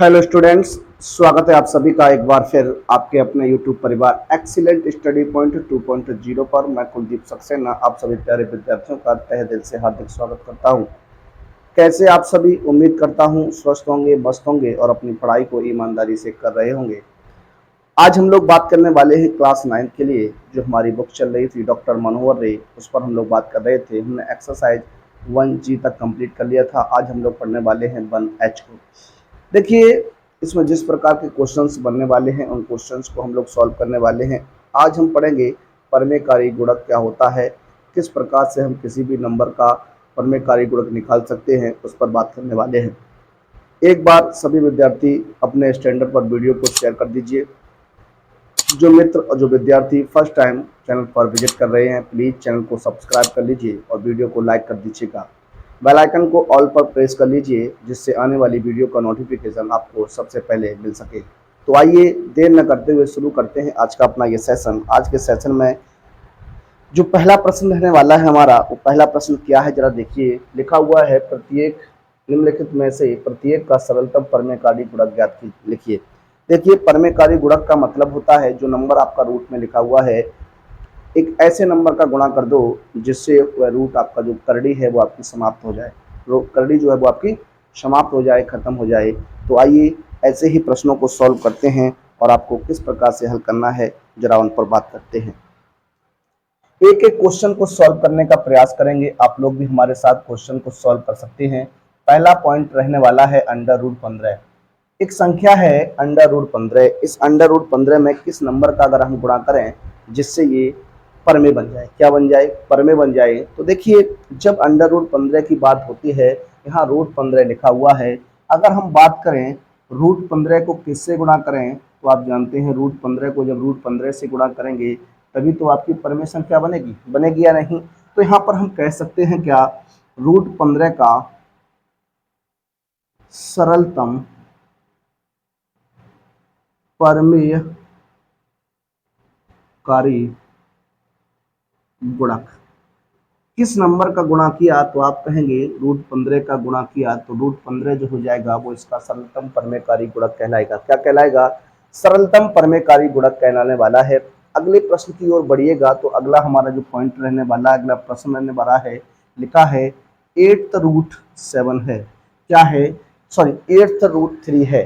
Hello students, स्वागत है आप सभी का एक बार फिर आपके अपने यूट्यूब परिवार एक्सीलेंट स्टडी पॉइंट 2.0 पर। मैं कुलदीप सक्सेना आप सभी प्यारे विद्यार्थियों का तहे दिल से हार्दिक स्वागत करता हूं। कैसे आप सभी? उम्मीद करता हूं स्वस्थ होंगे, मस्त होंगे और अपनी पढ़ाई को ईमानदारी से कर रहे होंगे। आज हम लोग बात करने वाले हैं क्लास 9 के लिए जो हमारी बुक चल रही थी डॉक्टर मनोहर रे, उस पर हम लोग बात कर रहे थे। हमने एक्सरसाइज 1G तक कंप्लीट कर लिया था। आज हम लोग पढ़ने वाले हैं 1H को। देखिए, इसमें जिस प्रकार के क्वेश्चंस बनने वाले हैं उन क्वेश्चंस को हम लोग सॉल्व करने वाले हैं। आज हम पढ़ेंगे परमेकारी गुणक क्या होता है, किस प्रकार से हम किसी भी नंबर का परमेकारी गुणक निकाल सकते हैं, उस पर बात करने वाले हैं। एक बार सभी विद्यार्थी अपने स्टैंडर्ड पर वीडियो को शेयर कर दीजिए। जो मित्र और जो विद्यार्थी फर्स्ट टाइम चैनल पर विजिट कर रहे हैं, प्लीज़ चैनल को सब्सक्राइब कर लीजिए और वीडियो को लाइक कर दीजिएगा। बेल आइकन को ऑल पर प्रेस कर लीजिए जिससे आने वाली वीडियो का नोटिफिकेशन आपको सबसे पहले मिल सके। तो आइए देर न करते हुए शुरू करते हैं आज का अपना ये सेशन। आज के सेशन में जो पहला प्रश्न रहने वाला है हमारा, वो पहला प्रश्न क्या है जरा देखिए। लिखा हुआ है प्रत्येक निम्नलिखित में से प्रत्येक का सरलतम परमेकारी गुणक ज्ञात लिखिए। देखिए, परमेकारी गुणक का मतलब होता है जो नंबर आपका रूट में लिखा हुआ है, एक ऐसे नंबर का गुणा कर दो जिससे वह रूट आपका जो करड़ी है वो आपकी समाप्त हो जाए, करड़ी जो है वो आपकी समाप्त हो जाए, खत्म हो जाए। तो आइए ऐसे ही प्रश्नों को सॉल्व करते हैं और आपको किस प्रकार से हल करना है जरा उन पर बात करते हैं। एक एक क्वेश्चन को सॉल्व करने का प्रयास करेंगे। आप लोग भी हमारे साथ क्वेश्चन को सॉल्व कर सकते हैं। पहला पॉइंट रहने वाला है अंडर रूट 15। एक संख्या है अंडर रूट 15। इस अंडर रूट 15 में किस नंबर का अगर हम गुणा करें जिससे ये परमे बन जाए, क्या बन जाए? परमे बन जाए। तो देखिए, जब अंडर रूट 15 की बात होती है, यहाँ रूट 15 लिखा हुआ है। अगर हम बात करें रूट 15 को किससे गुणा करें, तो आप जानते हैं रूट 15 को जब रूट 15 से गुणा करेंगे तभी तो आपकी परमे संख्या बनेगी, बनेगी या नहीं? तो यहाँ पर हम कह सकते हैं क्या, रूट 15 का सरलतम परमेयकारी गुणक। किस नंबर का गुणा किया तो आप कहेंगे रूट 15 का गुणा किया, तो रूट 15 जो हो जाएगा वो इसका सरलतम परमेयकारी गुणक कहलाएगा। क्या कहलाएगा? सरलतम परमेयकारी गुणक कहलाने वाला है। अगले प्रश्न की ओर बढ़िएगा तो अगला हमारा जो पॉइंट रहने वाला, अगला प्रश्न रहने वाला है, लिखा है 8th रूट 7 है। क्या है? सॉरी, 8th रूट 3 है।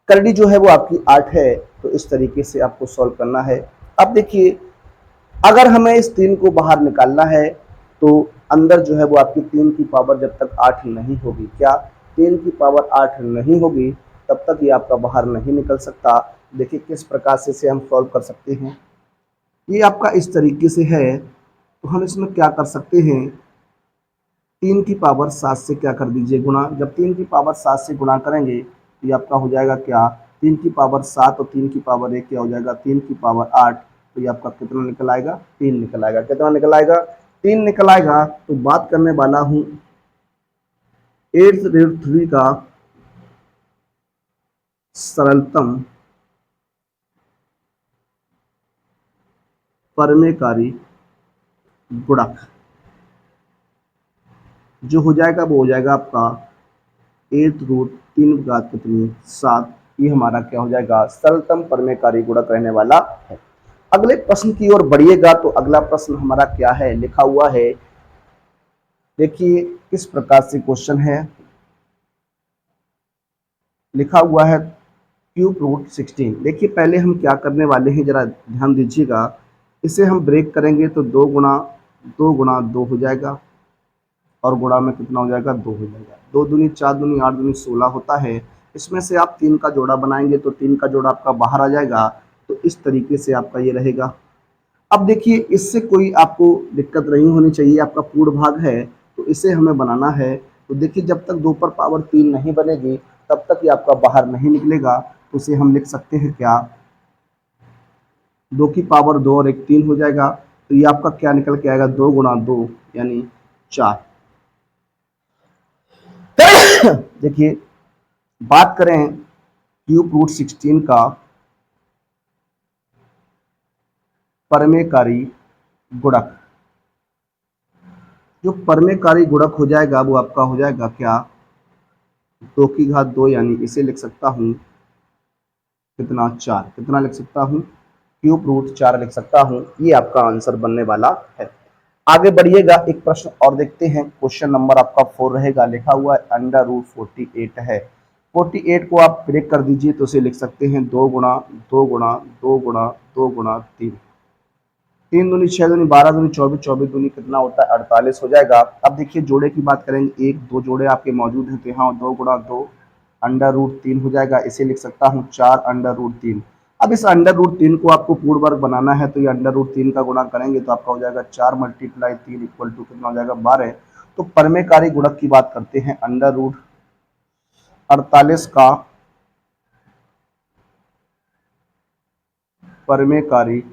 करड़ी जो है वो आपकी 8 है। तो इस तरीके से आपको सॉल्व करना है। अब देखिए, अगर हमें इस 3 को बाहर निकालना है तो अंदर जो है वो आपकी 3 की पावर जब तक 8 नहीं होगी, क्या 3 की पावर 8 नहीं होगी तब तक ये आपका बाहर नहीं निकल सकता। देखिए किस प्रकार से इसे हम सॉल्व कर सकते हैं। ये आपका इस तरीके से है, तो हम इसमें क्या कर सकते हैं, 3 की पावर 7 से क्या कर दीजिए गुणा। जब 3 की पावर 7 से गुणा करेंगे तो ये आपका हो जाएगा क्या, 3 की पावर 7 और 3 की पावर 1 क्या हो जाएगा, 3 की पावर 8। तो ये आपका कितना निकल आएगा? 3 निकल आएगा। कितना निकल आएगा? 3 निकल आएगा। तो बात करने वाला हूँ 8th रूट 3 का सरलतम परमेयकारी गुणक जो हो जाएगा वो हो जाएगा आपका 8th रूट 3 घात कितनी, 7। ये हमारा क्या हो जाएगा, सरलतम परमेयकारी गुणक रहने वाला है। अगले प्रश्न की ओर बढ़िएगा तो अगला प्रश्न हमारा क्या है, लिखा हुआ है, देखिए किस प्रकार से क्वेश्चन है। लिखा हुआ है क्यूब रूट 16। देखिए पहले हम क्या करने वाले हैं जरा ध्यान दीजिएगा। इसे हम ब्रेक करेंगे तो 2 गुणा 2 हो जाएगा और गुणा में कितना हो जाएगा, 2 हो जाएगा। 2 दूनी 4 दूनी 8 दूनी 16 होता है। इसमें से आप 3 का जोड़ा बनाएंगे तो 3 का जोड़ा आपका बाहर आ जाएगा। तो इस तरीके से आपका ये रहेगा। अब देखिए, इससे कोई आपको दिक्कत नहीं होनी चाहिए, आपका पूर्ण भाग है तो इसे हमें बनाना है। तो देखिए, जब तक 2 पर पावर 3 नहीं बनेगी तब तक ये आपका बाहर नहीं निकलेगा। तो इसे हम लिख सकते हैं क्या, 2 की पावर 2 और 1 3 हो जाएगा। तो ये आपका क्या निकल के आएगा, 2 गुणा 2 यानी 4। देखिए, बात करें क्यूब रूट 16 का परमेयकारी गुणक, जो परमेयकारी गुणक हो जाएगा वो आपका हो जाएगा क्या, 2 की घात 2 यानी इसे लिख सकता हूँ कितना 4, कितना लिख सकता हूँ क्यूब रूट 4 लिख सकता हूँ। ये आपका आंसर बनने वाला है। आगे बढ़िएगा, एक प्रश्न और देखते हैं। क्वेश्चन नंबर आपका 4 रहेगा, लिखा हुआ है अंडर रूट 48 है। 48 को आप ब्रेक कर दीजिए तो उसे लिख सकते हैं 2 गुणा 2 गुणा 2 गुणा 2 गुणा 3, 3 दूनी 6 दूनी 12 दूनी 24, 24 दूनी कितना होता है 48 हो जाएगा। अब देखिए जोड़े की बात करेंगे, एक दो जोड़े आपके मौजूद हैं तो यहाँ 2 गुणा 2 अंडर रूट 3 हो जाएगा। इसे लिख सकता हूँ 4 अंडर रूट 3। अब इस अंडर रूट 3 को आपको पूर्ण वर्ग बनाना है तो ये अंडर रूट 3 का गुणा करेंगे तो आपका हो जाएगा 4 मल्टीप्लाई 3 इक्वल टू कितना हो जाएगा 12। तो परमेकारी गुणक की बात करते हैं, अंडर रूट 48 का परमेकारी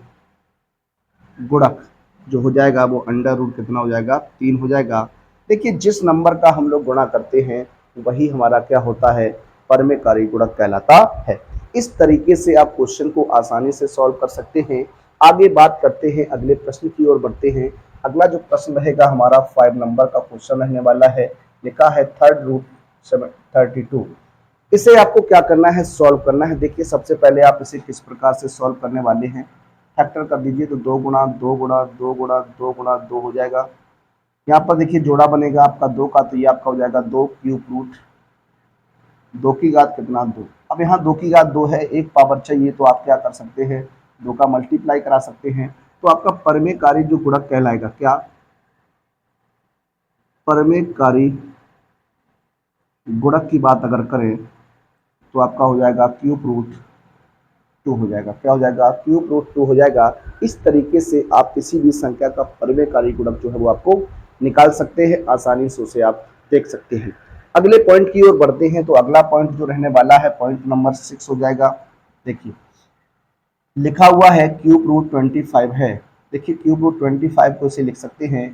गुणक जो हो जाएगा वो अंडर रूट कितना हो जाएगा 3 हो जाएगा। देखिए जिस नंबर का हम लोग गुणा करते हैं वही हमारा क्या होता है, परमेकारी गुणक कहलाता है। इस तरीके से आप क्वेश्चन को आसानी से सॉल्व कर सकते हैं। आगे बात करते हैं, अगले प्रश्न की ओर बढ़ते हैं। अगला जो प्रश्न रहेगा हमारा 5 नंबर का क्वेश्चन रहने वाला है, लिखा है थर्ड रूट 32। इसे आपको क्या करना है, सॉल्व करना है। देखिए सबसे पहले आप इसे किस प्रकार से सॉल्व करने वाले हैं, फैक्टर कर दीजिए तो 2 गुणा 2 गुणा 2 गुणा 2 गुणा 2 हो जाएगा। यहाँ पर देखिए जोड़ा बनेगा आपका 2 का तो ये आपका हो जाएगा 2 क्यूब रूट 2 की घात कितना 2। अब यहाँ 2 की घात 2 है, एक पावर चाहिए तो आप क्या कर सकते हैं 2 का मल्टीप्लाई करा सकते हैं। तो आपका परमेकारी जो गुणक कहलाएगा, क्या परमेकारी गुणक की बात अगर करें तो आपका हो जाएगा क्यूब रूट 2 हो जाएगा। क्या हो जाएगा, क्यूब रूट 2 हो जाएगा। इस तरीके से आप किसी भी संख्या का परमेकारी गुणक जो है वो आपको निकाल सकते हैं, आसानी से उसे आप देख सकते हैं। अगले पॉइंट की ओर बढ़ते हैं तो अगला पॉइंट जो रहने वाला है पॉइंट नंबर 6 हो जाएगा। देखिए लिखा हुआ है क्यूब रूट 25 है। देखिए क्यूब रूट 25 को इसे लिख सकते हैं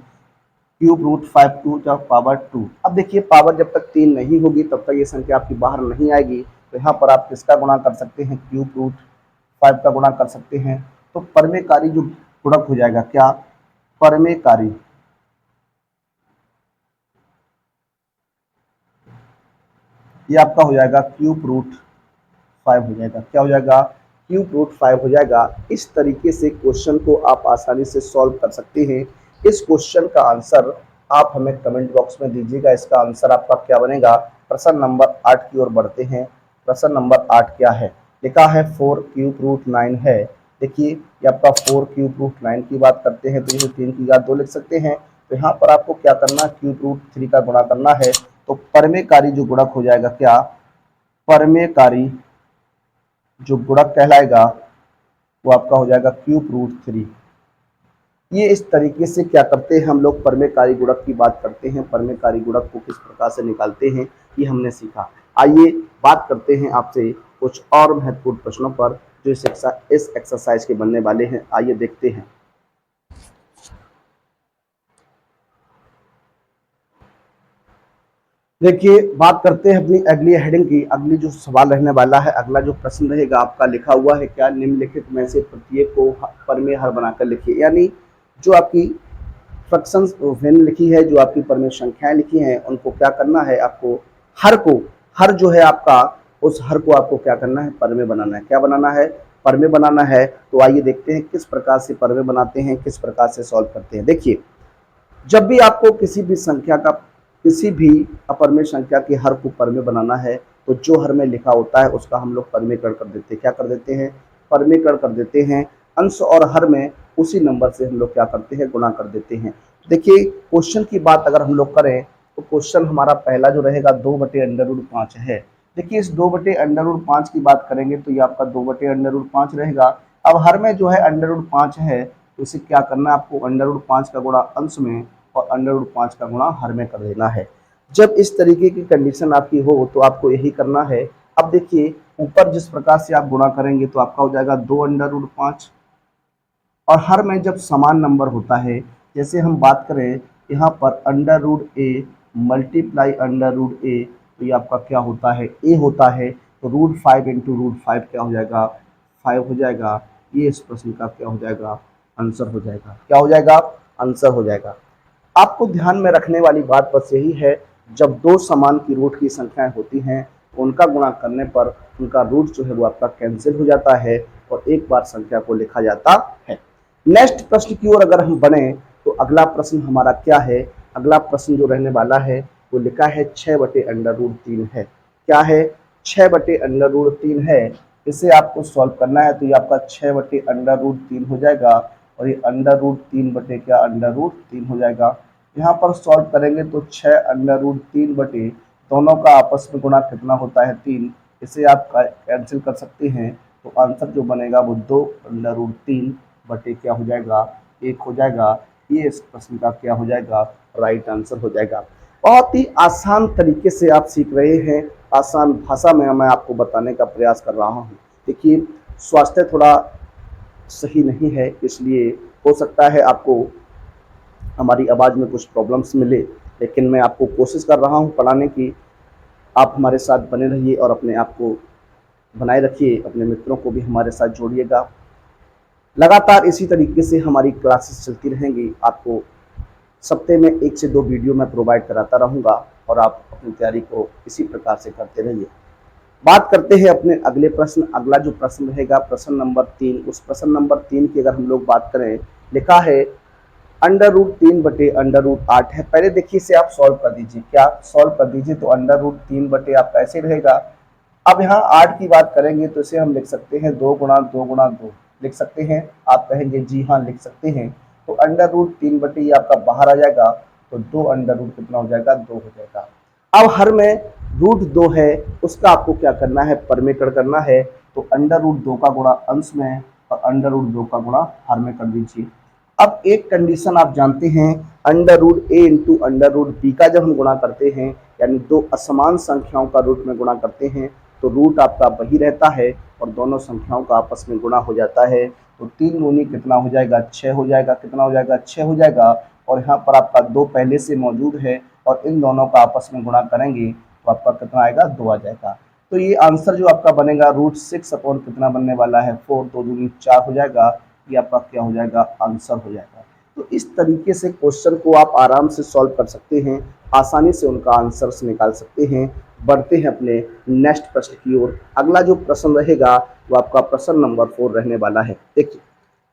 cube root 5 to the power 2। अब देखिए पावर जब तक 3 नहीं होगी तब तक ये संख्या आपकी बाहर नहीं आएगी। तो यहाँ पर आप किसका गुणा कर सकते हैं, क्यूब रूट 5 का गुणा कर सकते हैं। तो परमेकारी जो गुणक हो जाएगा, क्या परमेकारी ये आपका हो जाएगा क्यूब रूट 5 हो जाएगा। क्या हो जाएगा, क्यूब रूट 5 हो जाएगा। इस तरीके से क्वेश्चन को आप आसानी से सॉल्व कर सकते हैं। इस क्वेश्चन का आंसर आप हमें कमेंट बॉक्स में दीजिएगा। इसका आंसर आपका क्या बनेगा। प्रश्न नंबर 8 की ओर बढ़ते हैं। प्रश्न नंबर 8 क्या है, लिखा है 4 क्यूब रूट 9 है। देखिए ये आपका 4 क्यूब रूट 9 की बात करते हैं तो इसे 3 की घात 2 लिख सकते हैं। तो यहाँ पर आपको क्या करना है, क्यूब रूट 3 का गुणा करना है। तो परमेकारी जो गुणक हो जाएगा, क्या परमेकारी जो गुणक कहलाएगा वो आपका हो जाएगा क्यूब रूट 3। ये इस तरीके से क्या करते हैं हम लोग, परमेकारी गुणक की बात करते हैं। परमेकारी गुणक को किस प्रकार से निकालते हैं ये हमने सीखा। आइए बात करते हैं आपसे कुछ और महत्वपूर्ण प्रश्नों पर जो इस एक्सरसाइज के बनने वाले हैं। आइए देखते हैं। देखिए बात करते हैं अपनी अगली हेडिंग की। अगली जो सवाल रहने वाला है, अगला जो प्रश्न रहेगा आपका, लिखा हुआ है क्या, निम्नलिखित में से प्रत्येक को परमेय हर बनाकर लिखिए। यानी जो आपकी फ्रैक्शंस वैल्यू लिखी है, जो आपकी परमेय संख्याएं लिखी हैं, उनको क्या करना है आपको, हर को, हर जो है आपका, उस हर को आपको क्या करना है, परमेय बनाना है। क्या बनाना है, परमेय बनाना है। तो आइए देखते हैं किस प्रकार से परमेय बनाते हैं, किस प्रकार से सॉल्व करते हैं। देखिए जब भी आपको किसी भी संख्या का, किसी भी अपरमेय संख्या के हर को परमेय बनाना है तो जो हर में लिखा होता है उसका हम लोग परमेयकरण कर देते हैं। क्या कर देते हैं, परमेयकरण कर देते हैं। अंश और हर में उसी नंबर से हम लोग क्या करते हैं, गुणा कर देते हैं। देखिए क्वेश्चन की बात अगर हम लोग करें तो क्वेश्चन हमारा पहला जो रहेगा 2/√5 है। देखिए इस 2/√5 की बात करेंगे तो ये आपका 2/√5 रहेगा। अब हर में जो है √5 है तो इसे क्या करना है आपको, √5 का गुणा अंश में और √5 का गुणा हर में कर देना है। जब इस तरीके की कंडीशन आपकी हो तो आपको यही करना है। अब देखिए ऊपर जिस प्रकार से आप गुणा करेंगे तो आपका हो जाएगा 2/5, और हर में जब समान नंबर होता है, जैसे हम बात करें यहाँ पर √a मल्टीप्लाई √a, तो ये आपका क्या होता है, a होता है। तो √5 इंटू √5 क्या हो जाएगा, 5 हो जाएगा। ये इस प्रश्न का क्या हो जाएगा, आंसर हो जाएगा। क्या हो जाएगा, आंसर हो जाएगा। आपको ध्यान में रखने वाली बात बस यही है, जब दो समान की रूट की संख्याएं होती हैं उनका गुणा करने पर उनका रूट जो है वो आपका कैंसिल हो जाता है और एक बार संख्या को लिखा जाता है। नेक्स्ट प्रश्न की ओर अगर हम बढ़े तो अगला प्रश्न हमारा क्या है? अगला प्रश्न जो रहने वाला है वो लिखा है 6/√3 है। क्या है? 6/√3 है। इसे आपको सॉल्व करना है तो ये आपका 6/√3 हो जाएगा और ये √3 बटे क्या √3 हो जाएगा। यहाँ पर सॉल्व करेंगे तो 6/√3 बटे दोनों का आपस में गुणा कितना होता है 3। इसे आप कैंसिल कर सकते हैं तो आंसर जो बनेगा वो 2/√3 बटे क्या हो जाएगा 1 हो जाएगा। ये इस प्रश्न का क्या हो जाएगा राइट आंसर हो जाएगा। बहुत ही आसान तरीके से आप सीख रहे हैं, आसान भाषा में मैं आपको बताने का प्रयास कर रहा हूँ। देखिए स्वास्थ्य थोड़ा सही नहीं है इसलिए हो सकता है आपको हमारी आवाज़ में कुछ प्रॉब्लम्स मिले, लेकिन मैं आपको कोशिश कर रहा हूँ पढ़ाने की। आप हमारे साथ बने रहिए और अपने आप को बनाए रखिए, अपने मित्रों को भी हमारे साथ जोड़िएगा। लगातार इसी तरीके से हमारी क्लासेस चलती रहेंगी। आपको सप्ते में 1 से 2 वीडियो मैं प्रोवाइड कराता रहूँगा और आप अपनी तैयारी को इसी प्रकार से करते रहिए। बात करते हैं अपने अगले प्रश्न। अगला जो प्रश्न रहेगा प्रश्न नंबर 3। उस प्रश्न नंबर 3 की अगर हम लोग बात करें, लिखा है √3 बटे √8 है। पहले देखिए इसे आप सॉल्व कर दीजिए। क्या सॉल्व कर दीजिए तो √3 बटे आपका ऐसे रहेगा। अब यहाँ 8 की बात करेंगे तो इसे हम लिख सकते हैं 2 गुणा 2 गुणा 2 लिख सकते हैं। आप कहेंगे जी हाँ लिख सकते हैं। तो √3 बटे ये आपका बाहर आ जाएगा तो 2 अंडर रूट कितना हो जाएगा 2 हो जाएगा। अब हर में √2 है उसका आपको क्या करना है परमेकड़ करना है। तो √2 का गुणा अंश में और √2 का गुणा हर में कर दीजिए। अब एक कंडीशन आप जानते हैं √a इंटू √b का जब हम गुणा करते हैं यानी दो असमान संख्याओं का रूट में गुणा करते हैं तो रूट आपका वही रहता है और दोनों संख्याओं का आपस में गुणा हो जाता है। तो 3 दूनी कितना हो जाएगा 6 हो जाएगा। कितना हो जाएगा 6 हो जाएगा और यहाँ पर आपका 2 पहले से मौजूद है और इन दोनों का आपस में गुणा करेंगे तो आपका कितना आएगा 2 आ जाएगा। तो ये आंसर जो आपका बनेगा √6 अपॉन कितना बनने वाला है 4, 2 दूनी 4 हो जाएगा। ये आपका क्या हो जाएगा आंसर हो जाएगा। तो इस तरीके से क्वेश्चन को आप आराम से सॉल्व कर सकते हैं, आसानी से उनका आंसर्स निकाल सकते हैं। बढ़ते हैं अपने नेक्स्ट प्रश्न की ओर। अगला जो प्रश्न रहेगा वो आपका प्रश्न नंबर 4 रहने वाला है। देखिए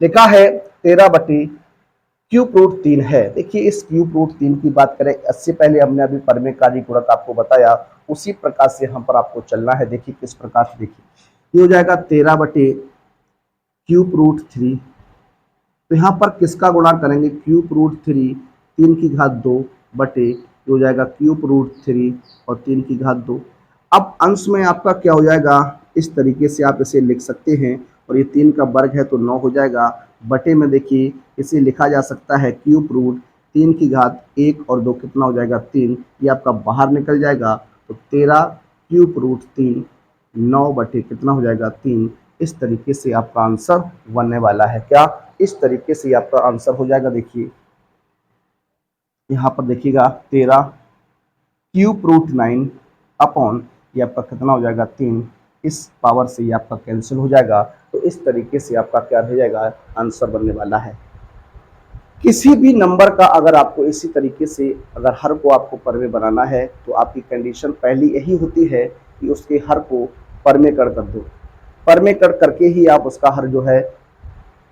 लिखा है 13/3 है। देखिए इस √3 की बात करें, इससे पहले हमने अभी परमेकारी गुणक आपको बताया उसी प्रकार से यहाँ पर आपको चलना है। देखिए किस प्रकार से, देखिए ये हो जाएगा 13/3। तो यहाँ पर किसका गुणा करेंगे √3 3 की घात 2 बटे हो जाएगा √3 और 3 की घात 2। अब अंश में आपका क्या हो जाएगा इस तरीके से आप इसे लिख सकते हैं और ये 3 का वर्ग है तो 9 हो जाएगा। बटे में देखिए इसे लिखा जा सकता है √3 की घात 1 और 2 कितना हो जाएगा 3। ये आपका बाहर निकल जाएगा तो 13³ 9 बटे कितना हो जाएगा 3। इस तरीके से आपका आंसर बनने वाला है। क्या इस तरीके से आपका आंसर हो जाएगा। देखिए यहाँ पर देखिएगा 13³ 9 अपॉन ये आपका कितना हो जाएगा 3। इस पावर से ये आपका कैंसिल हो जाएगा। तो इस तरीके से आपका क्या रह जाएगा आंसर बनने वाला है। किसी भी नंबर का अगर आपको इसी तरीके से अगर हर को आपको परमे बनाना है तो आपकी कंडीशन पहली यही होती है कि उसके हर को परमेकड़ कर दो। परमेकड़ करके ही आप उसका हर जो है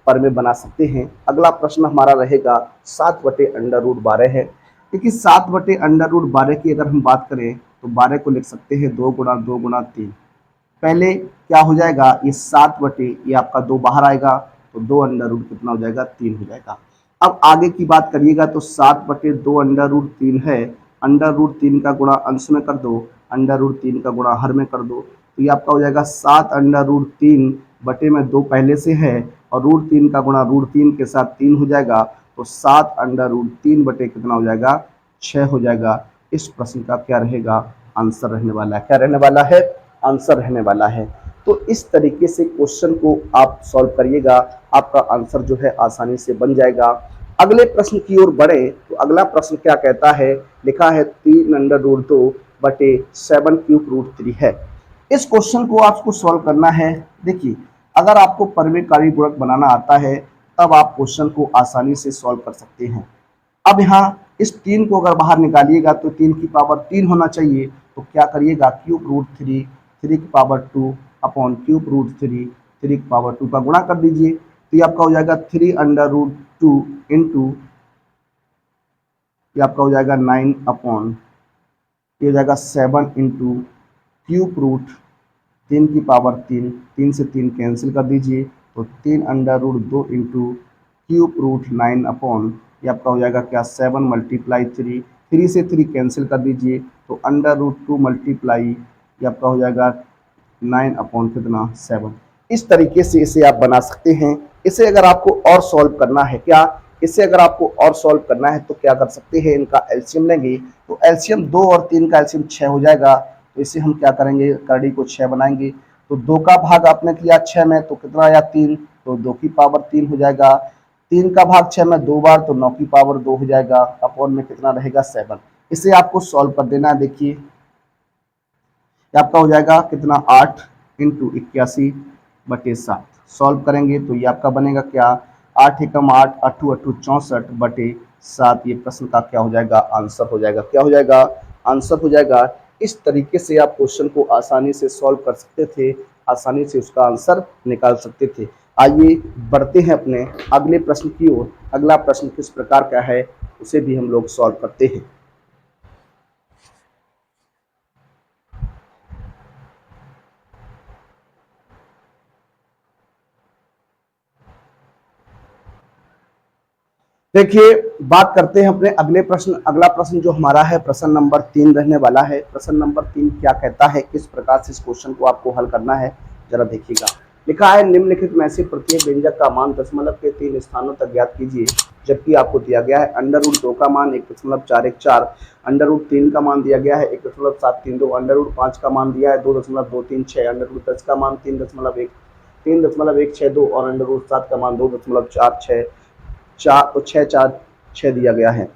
परमे बना सकते हैं। अगला प्रश्न हमारा रहेगा 7/√12 है। देखिए 7/√12 की अगर हम बात करें तो 12 को लिख सकते हैं 2 गुणा 2 गुणा 3। पहले क्या हो जाएगा ये 7 बटे ये आपका 2 बाहर आएगा तो 2 अंडर कितना हो जाएगा 3 हो जाएगा। अब आगे की बात करिएगा तो 7/2 है। √3 का गुणा अंश में कर दो, √3 का गुणा हर में कर दो तो ये आपका हो जाएगा 7/3 बटे में 2 पहले से है और √3 का गुणा √3 के साथ 3 हो जाएगा तो 7/3 बटे कितना हो जाएगा 6 हो जाएगा। इस प्रश्न का क्या रहेगा आंसर रहने वाला है। क्या रहने वाला है आंसर रहने वाला है। तो इस तरीके से क्वेश्चन को आप सॉल्व करिएगा, आपका आंसर जो है आसानी से बन जाएगा। अगले प्रश्न की ओर बढ़े तो अगला प्रश्न क्या कहता है, लिखा है 3√2 बटे 7³ है। इस क्वेश्चन को आपको सॉल्व करना है। देखिए अगर आपको परमेकारी गुणक बनाना आता है तब आप क्वेश्चन को आसानी से सॉल्व कर सकते हैं। अब यहाँ इस 3 को अगर बाहर निकालिएगा तो 3 की पावर 3 होना चाहिए, तो क्या करिएगा क्यूब रूट 3, 3 की पावर 2 अपॉन क्यूब रूट 3, 3 की पावर 2 का गुणा कर दीजिए, तो ये आपका हो जाएगा 3 अंडर रूट 2 इंटू, ये आपका हो जाएगा 9 अपॉन, ये हो जाएगा 7 इंटू क्यूब रूट 3 की पावर 3, 3 से 3 कैंसिल कर दीजिए, तो 3 under root 2 into cube root 9 upon, ये आपका हो जाएगा क्या 7 मल्टीप्लाई 3, 3 से 3 कैंसिल कर दीजिए, तो अंडर रूट 2 मल्टीप्लाई, ये आपका हो जाएगा 9 अपॉन कितना 7। इस तरीके से इसे आप बना सकते हैं। इसे अगर आपको और सॉल्व करना है, क्या इसे अगर आपको और सॉल्व करना है तो क्या कर सकते हैं, इनका एलसीएम लेंगे, तो एलसीएम 2 और 3 का एलसीएम 6 हो जाएगा, तो इसे हम क्या करेंगे, करड़ी को 6 बनाएंगे, तो 2 का भाग आपने किया 6 में तो कितना आया 3, तो 2 की पावर 3 हो जाएगा, 3 का भाग 6 में 2 बार तो 9 की पावर 2 हो जाएगा, अपॉन में कितना रहेगा 7। इसे आपको सॉल्व कर देना है। देखिए आपका हो जाएगा कितना 8 इंटू 81/7, सॉल्व करेंगे तो ये आपका बनेगा क्या 8 एकम 8, 8 8 64/7, ये प्रश्न का क्या हो जाएगा, आंसर हो जाएगा। क्या हो जाएगा, आंसर हो जाएगा। इस तरीके से आप क्वेश्चन को आसानी से सॉल्व कर सकते थे, आसानी से उसका आंसर निकाल सकते थे। आइए बढ़ते हैं अपने अगले प्रश्न की ओर। अगला प्रश्न किस प्रकार का है उसे भी हम लोग सॉल्व करते हैं। देखिए बात करते हैं अपने अगले प्रश्न। अगला प्रश्न जो हमारा है प्रश्न नंबर 3 रहने वाला है। प्रश्न नंबर 3 क्या कहता है, किस प्रकार से इस क्वेश्चन को आपको हल करना है जरा देखिएगा। लिखा है निम्नलिखित में से प्रत्येक व्यंजक का मान दशमलव के 3 स्थानों तक ज्ञात कीजिए, जबकि आपको दिया गया है अंडर रूट 2 का मान 1.414, अंडर रूट 3 का मान दिया गया है 1.732, अंडर रूट 5 का मान दिया है 2.236, अंडर रूट 10 का मान 3.162 और अंडर रूट 7 का मान 2.464 तो 6 दिया गया है।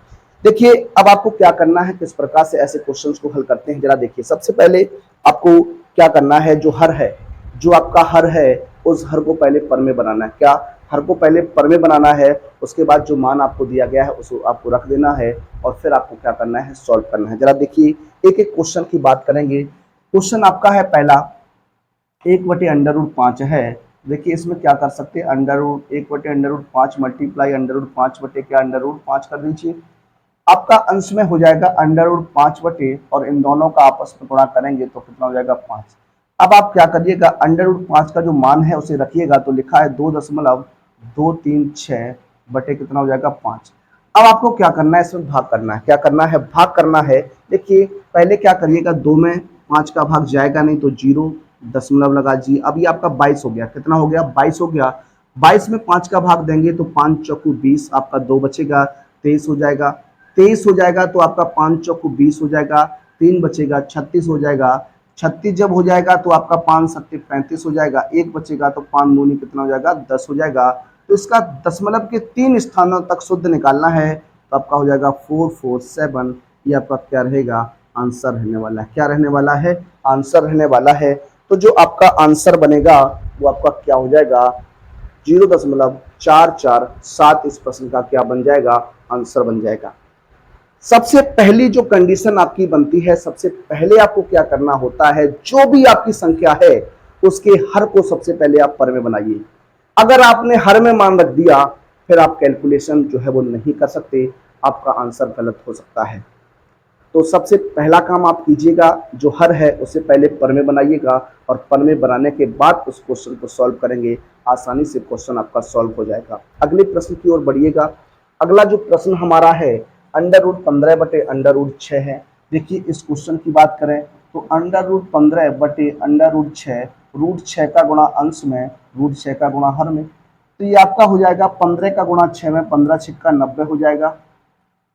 देखिए अब आपको क्या करना है, किस प्रकार से ऐसे क्वेश्चंस को हल करते हैं जरा देखिए। सबसे पहले आपको क्या करना है, जो हर है, जो आपका हर है उस हर को पहले पर में बनाना है। क्या हर को पहले पर में बनाना है, उसके बाद जो मान आपको दिया गया है उसको आपको रख देना है और फिर आपको क्या करना है, सॉल्व करना है। जरा देखिए एक एक क्वेश्चन की बात करेंगे। क्वेश्चन आपका है पहला 1/√5 है। देखिए इसमें क्या कर सकते हैं, under root 1/√5 multiply under root 5 बटे क्या अंडर रूट 5 कर दीजिए। आपका अंश में हो जाएगा अंडर रूट 5 बटे और इन दोनों का आपस में गुणा करेंगे तो कितना हो जाएगा 5। अब आप क्या करिएगा, अंडर रूट 5 का जो मान है उसे रखिएगा, तो लिखा है 2.236 बटे कितना हो जाएगा 5। अब आपको क्या करना है, इसमें भाग करना है। क्या करना है, भाग करना है। देखिए पहले क्या करिएगा, 2 में 5 का भाग जाएगा नहीं तो 0 दशमलव लगा जी। अब ये आपका 22 हो गया, कितना हो गया 22 हो गया। 22 में 5 का भाग देंगे तो 5 चौकू 20, आपका 2 बचेगा 23 हो जाएगा। 23 हो जाएगा तो आपका 5 चौकू 20 हो जाएगा, 3 बचेगा 36 हो जाएगा। 36 जब हो जाएगा तो आपका 5 सत्ते 35 हो जाएगा, 1 बचेगा तो 5 दूनी कितना हो जाएगा 10 हो जाएगा। तो इसका दशमलव के 3 स्थानों तक शुद्ध निकालना है, तो आपका हो जाएगा 447। ये आपका क्या रहेगा, आंसर रहने वाला है। क्या रहने वाला है, आंसर रहने वाला है। तो जो आपका आंसर बनेगा वो आपका क्या हो जाएगा, 0.447 इस प्रश्न का क्या बन जाएगा, आंसर बन जाएगा। सबसे पहली जो कंडीशन आपकी बनती है, सबसे पहले आपको क्या करना होता है, जो भी आपकी संख्या है उसके हर को सबसे पहले आप पर में बनाइए। अगर आपने हर में मान रख दिया फिर आप कैलकुलेशन जो है वो नहीं कर सकते, आपका आंसर गलत हो सकता है। तो सबसे पहला काम आप कीजिएगा, जो हर है उसे पहले पर में बनाइएगा और पर में बनाने के बाद उस क्वेश्चन को सॉल्व करेंगे, आसानी से क्वेश्चन आपका सॉल्व हो जाएगा। अगले प्रश्न की ओर बढ़िएगा। अगला जो प्रश्न हमारा है अंडर रूट 15 बटे अंडर रूट 6 है। देखिए इस क्वेश्चन की बात करें तो अंडर रूट 15 बटे अंडर रूट 6, रूट 6 का गुणा अंश में, रूट 6 का गुणा हर में, तो ये आपका हो जाएगा 15 का गुणा 6 में, 15 6 90 हो जाएगा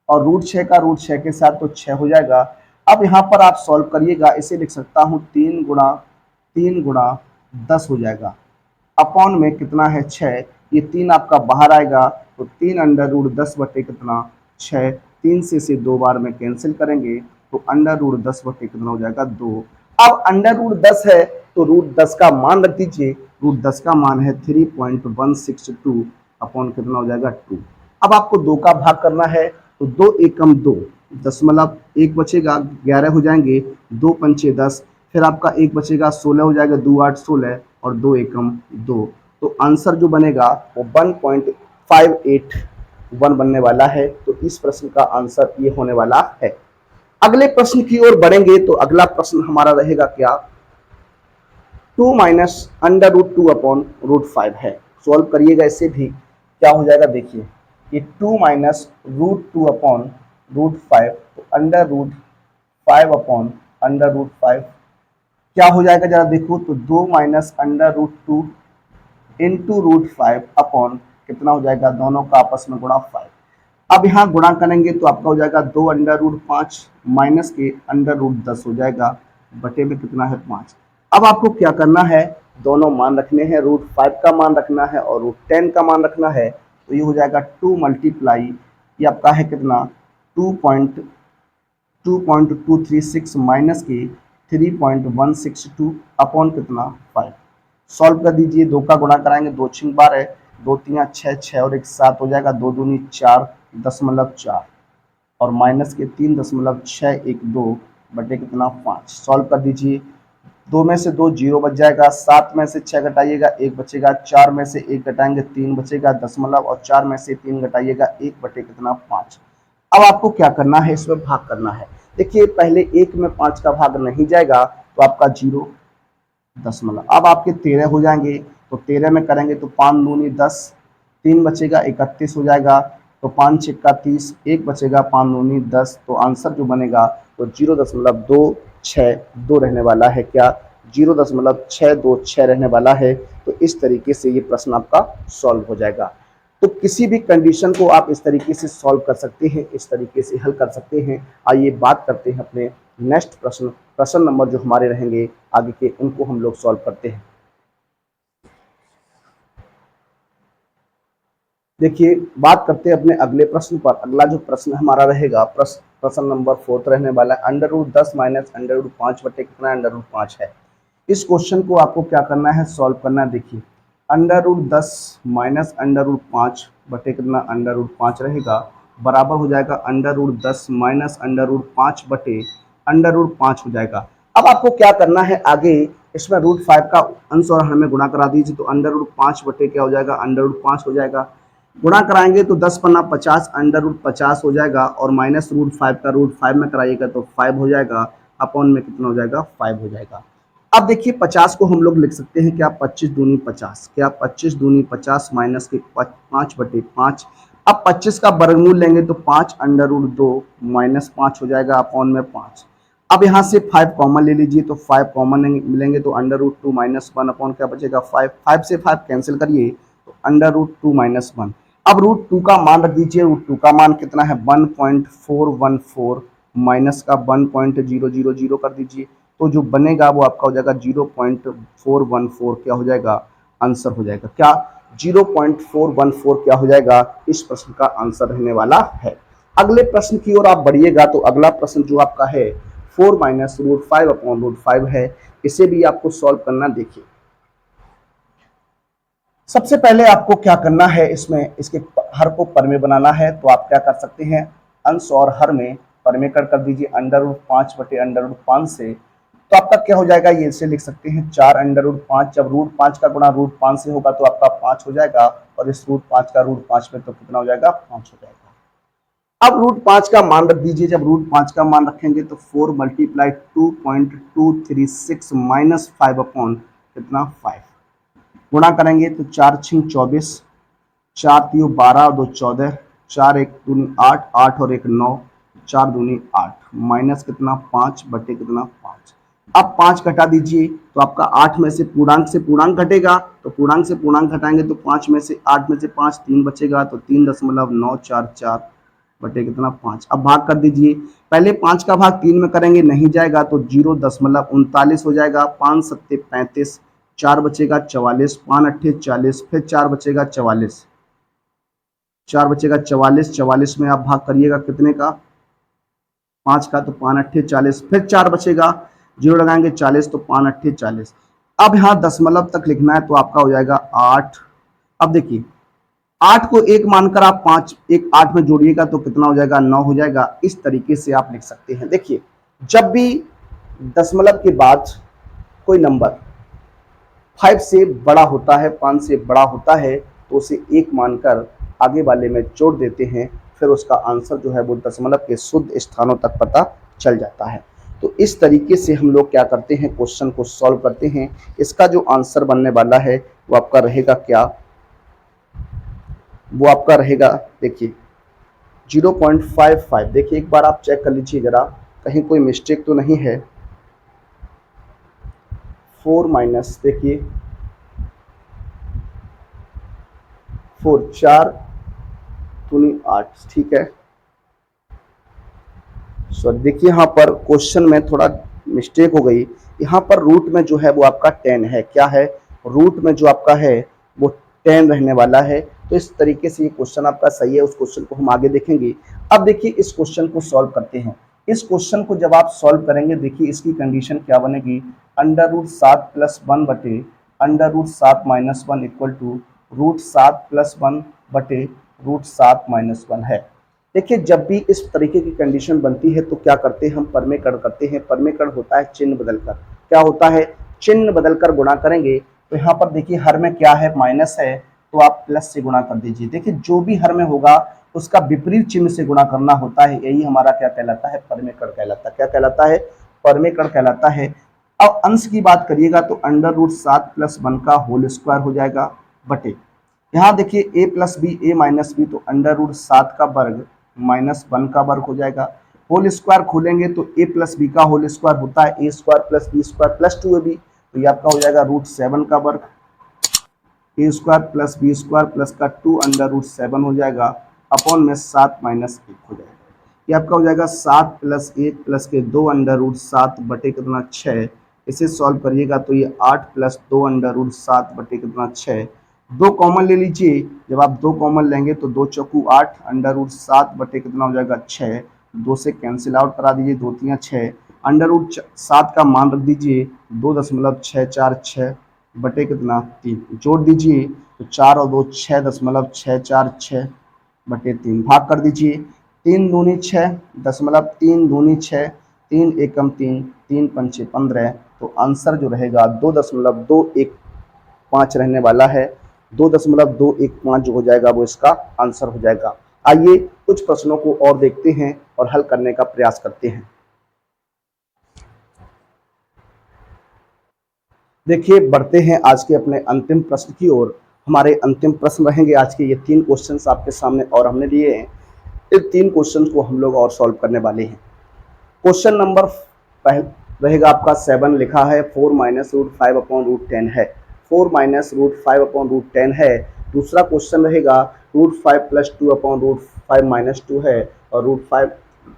और रूट 6 का रूट 6 के साथ तो 6 हो जाएगा। अब यहाँ पर आप सॉल्व करिएगा, इसे लिख सकता हूँ 3 गुणा 10 हो जाएगा, अपॉन में कितना है 6, ये 3 आपका बाहर आएगा तो 3 अंडर रूट 10 बटे कितना 6, 3 से 2 बार में कैंसिल करेंगे तो अंडर रूट 10 बटे कितना हो जाएगा 2। अब अंडर रूट 10 है तो रूट 10 का मान रख दीजिए, रूट 10 का मान है 3.162 अपॉन कितना हो जाएगा 2। अब आपको 2 का भाग करना है, तो 2 एकम 2, दशमलव एक बचेगा, 11 हो जाएंगे, 2 पंचे 10, फिर आपका एक बचेगा, 16 हो जाएगा, 2 8 16 और 2 एकम 2। तो आंसर जो बनेगा वो 1.581 बनने वाला है। तो इस प्रश्न का आंसर ये होने वाला है। अगले प्रश्न की ओर बढ़ेंगे तो अगला प्रश्न हमारा रहेगा क्या, 2 - √2/√5 है। सॉल्व करिएगा इसे भी, क्या हो जाएगा देखिए कि 2 - √2/√5, तो √5/√5 क्या हो जाएगा जरा देखो, तो 2 - √2 इंटू √5 अपॉन कितना हो जाएगा, दोनों का आपस में गुणा 5। अब यहाँ गुणा करेंगे तो आपका हो जाएगा 2 √5 माइनस के √10 हो जाएगा, बटे में कितना है 5। अब आपको क्या करना है, दोनों मान रखने हैं, √5 का मान रखना है और √10 का मान रखना है। तो ये हो जाएगा 2 मल्टीप्लाई, ये आपका है कितना 2.236 माइनस के 3.162 अपॉन कितना 5। सॉल्व कर दीजिए, 2 का गुणा कराएंगे, 2 छिंग बार है, 2 3 6 6 और 1 7 हो जाएगा, 2 दूनी 4.4 और माइनस के 3.612 बटे कितना 5। सॉल्व कर दीजिए, 2 में से 2 जीरो बच जाएगा, 7 में से 6 घटाइएगा 1 बचेगा, 4 में से 1 घटाएंगे 3 बचेगा, दशमलव और 4 में से 3 घटाइएगा 1 बटे कितना 5। अब आपको क्या करना है, इसमें भाग करना है। देखिए पहले 1 में 5 का भाग नहीं जाएगा तो आपका 0 दशमलव, अब आपके 13 हो जाएंगे, तो 13 में करेंगे तो 5 दूनी 10, 3 बचेगा 31 हो जाएगा, तो 5 छिक्का 30, 1 बचेगा 5 दूनी 10। तो आंसर जो बनेगा तो 0.262 रहने वाला है, क्या 0.626 रहने वाला है। तो इस तरीके से ये प्रश्न आपका सॉल्व हो जाएगा। तो किसी भी कंडीशन को आप इस तरीके से सॉल्व कर सकते हैं, इस तरीके से हल कर सकते हैं। आइए बात करते हैं अपने नेक्स्ट प्रश्न, प्रश्न नंबर जो हमारे रहेंगे आगे के, उनको हम लोग सॉल्व करते हैं। देखिए बात करते हैं अपने अगले प्रश्न पर। अगला जो प्रश्न हमारा रहेगा, प्रश्न नंबर 4 रहने वाला है, √10 माइनस √5 बटे कितना √5 है। इस क्वेश्चन को आपको क्या करना है, सॉल्व करना है। देखिए √10 माइनस √5 बटे कितना √5 रहेगा, बराबर हो जाएगा √10 माइनस √5 बटे √5 हो जाएगा। अब आपको क्या करना है आगे, इसमें √5 का अंश और हमें गुणा करा दीजिए, तो √5 बटे क्या हो जाएगा √5 हो जाएगा। गुणा कराएंगे तो 10 पन्ना 50, √50 हो जाएगा, और माइनस √5 का √5 में कराइएगा तो 5 हो जाएगा, अपॉन में कितना हो जाएगा 5 हो जाएगा। अब देखिए 50 को हम लोग लिख सकते हैं क्या, 25 दूनी 50, क्या 25 दूनी 50 माइनस के 5 बटे 5। अब 25 का वर्गमूल लेंगे तो 5 √2 माइनस 5 हो जाएगा, अपॉन में 5। अब यहाँ से 5 कॉमन ले लीजिए, तो 5 कॉमन मिलेंगे तो √2 माइनस 1 अपॉन क्या बचेगा 5, 5 से 5 कैंसिल करिए तो √2 माइनस 1। अब √2 का मान रख दीजिए, √2 का मान कितना है 1.414 माइनस का 1.000 कर दीजिए, तो जो बनेगा वो आपका हो जाएगा 0.414, क्या हो जाएगा आंसर हो जाएगा, क्या 0.414 क्या हो जाएगा, इस प्रश्न का आंसर रहने वाला है। अगले प्रश्न की ओर आप बढ़िएगा, तो अगला प्रश्न जो आपका है 4 - √5/√5 है, इसे भी आपको सॉल्व करना। देखिए सबसे पहले आपको क्या करना है, इसमें इसके हर को परमे बनाना है। तो आप क्या कर सकते हैं, अंश और हर में परमे कर दीजिए √5 बटे √5 से, तो आपका क्या हो जाएगा, ये इसे लिख सकते हैं 4 √5। जब √5 का गुणा √5 से होगा तो आपका 5 हो जाएगा, और इस √5 का √5 में तो कितना हो जाएगा 5 हो जाएगा। अब √5 का मान रख दीजिए, जब √5 का मान रखेंगे तो 4 मल्टीप्लाई 2.236 माइनस 5 अपॉन कितना 5, गुणा करेंगे तो 4 छिंग 24, 4 तियो 12 और 2 14, 4 1 दूनी 8, 8 और 1 9, 4 दूनी 8 माइनस कितना 5 बटे कितना 5। अब 5 घटा दीजिए, तो आपका 8 में से पूर्णांक घटेगा, तो पूर्णांक से पूर्णांक घटाएंगे तो 5 में से 8 में से 5 3 बचेगा, तो 3.944 बटे कितना 5। अब भाग कर दीजिए, पहले 5 का भाग 3 में करेंगे, नहीं जाएगा तो 0.39 हो जाएगा, 5 सत्ते 35, 4 बचेगा 44, 5 अट्ठे 40, फिर 4 बचेगा 44, 4 बचेगा 44, 44 में आप भाग करिएगा कितने का 5 का, तो 5 अट्ठे 40, फिर 4 बचेगा, जीरो लगाएंगे 40, तो 5 अट्ठे 40। अब यहाँ दशमलव तक लिखना है, तो आपका हो जाएगा 8। अब देखिए 8 को 1 मानकर आप 5 1 8 में जोड़िएगा तो कितना हो जाएगा, 9 हो जाएगा। इस तरीके से आप लिख सकते हैं। देखिए, जब भी दशमलव के बाद कोई नंबर 5 से बड़ा होता है, 5 से बड़ा होता है, तो उसे 1 मानकर आगे वाले में जोड़ देते हैं, फिर उसका आंसर जो है वो दशमलव के शुद्ध स्थानों तक पता चल जाता है। तो इस तरीके से हम लोग क्या करते हैं, क्वेश्चन को सॉल्व करते हैं। इसका जो आंसर बनने वाला है वो आपका रहेगा क्या, वो आपका रहेगा, देखिए 0.55। देखिए एक बार आप चेक कर लीजिए जरा, कहीं कोई मिस्टेक तो नहीं है। 4 माइनस, देखिए 4 4 दूनी 8, ठीक है। सो देखिए यहाँ पर क्वेश्चन में थोड़ा मिस्टेक हो गई। यहाँ पर रूट में जो है वो आपका 10 है। क्या है, रूट में जो आपका है वो 10 रहने वाला है। तो इस तरीके से ये क्वेश्चन आपका सही है। उस क्वेश्चन को हम आगे देखेंगे। अब देखिए इस क्वेश्चन को सॉल्व करते हैं। इस क्वेश्चन को जब आप सॉल्व करेंगे, देखिए इसकी कंडीशन क्या बनेगी, √7 + 1 बटे √7 - 1 इक्वल टू √7 + 1 बटे √7 - 1 है। देखिए जब भी इस तरीके की कंडीशन बनती है तो क्या करते हैं हम, परमेकरण करते हैं। परमेकरण होता है चिन्ह बदलकर। क्या होता है, चिन्ह बदलकर गुणा करेंगे। तो यहाँ पर देखिए हर में क्या है, माइनस है, तो आप प्लस से गुणा कर दीजिए। देखिए जो भी हर में होगा उसका विपरीत चिन्ह से गुणा करना होता है। यही हमारा क्या कहलाता है, परमेकरण कहलाता है। क्या कहलाता है, परमेकरण कहलाता है। अब अंश की बात करिएगा तो √7 + 1 का होल स्क्वायर हो जाएगा बटे, यहाँ देखिए a + b a - b, तो √7 का वर्ग -1 का वर्ग हो जाएगा। होल स्क्वायर खोलेंगे तो a + b का होल स्क्वायर होता है a² + b² + 2ab, तो ये आपका हो जाएगा √7 का वर्ग, a² + b² प्लस का 2 √7 हो जाएगा, अपॉन में 7 - 1 हो जाएगा। ये आपका हो जाएगा 7 + 1 प्लस के 2 √7 बटे कितना 6। इसे सॉल्व करिएगा तो ये 8 + 2 √7 बटे कितना 6। 2 कॉमन ले लीजिए। जब आप 2 कॉमन लेंगे तो 2 चौकू 8 √7 बटे कितना हो जाएगा 6। 2 से कैंसिल आउट करा दीजिए, 2 × 6। √7 का मान रख दीजिए 2.646 बटे कितना 3, जोड़ दीजिए तो 4 और 2 6.646 बटे 3, भाग कर दीजिए। 3 दूनी 6, 3 दूनी 6, 3 एकम 3, 3 पंचे 15, तो आंसर जो रहेगा 2.215 रहने वाला है। 2.215 जो हो जाएगा वो इसका आंसर हो जाएगा। आइए कुछ प्रश्नों को और देखते हैं और हल करने का प्रयास करते हैं। देखिए बढ़ते हैं आज के अपने अंतिम प्रश्न की ओर। हमारे अंतिम प्रश्न रहेंगे आज के ये 3 क्वेश्चंस आपके सामने और हमने लिए हैं। इन 3 क्वेश्चंस को हम लोग और सॉल्व करने वाले हैं। क्वेश्चन नंबर रहेगा आपका 7, लिखा है 4 - √5/√10 है। 4 - √5/√10 है। दूसरा क्वेश्चन रहेगा √5 + 2/√5 - 2 है और √5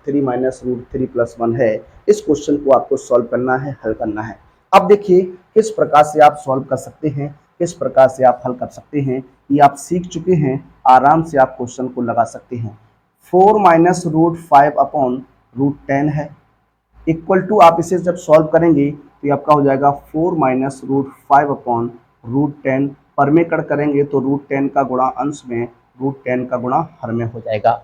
3 - √3 + 1 है। इस क्वेश्चन को आपको सॉल्व करना है, हल करना है। अब देखिए किस प्रकार से आप सॉल्व कर सकते हैं, किस प्रकार से आप हल कर सकते हैं, ये आप सीख चुके हैं। आराम से आप क्वेश्चन को लगा सकते हैं। 4 - √5/√10 है, इक्वल टू आप इसे जब सॉल्व करेंगे तो ये आपका हो जाएगा 4 - √5/√10। परमेकरण करेंगे तो √10 का गुणा अंश में, √10 का गुणा हर में हो जाएगा।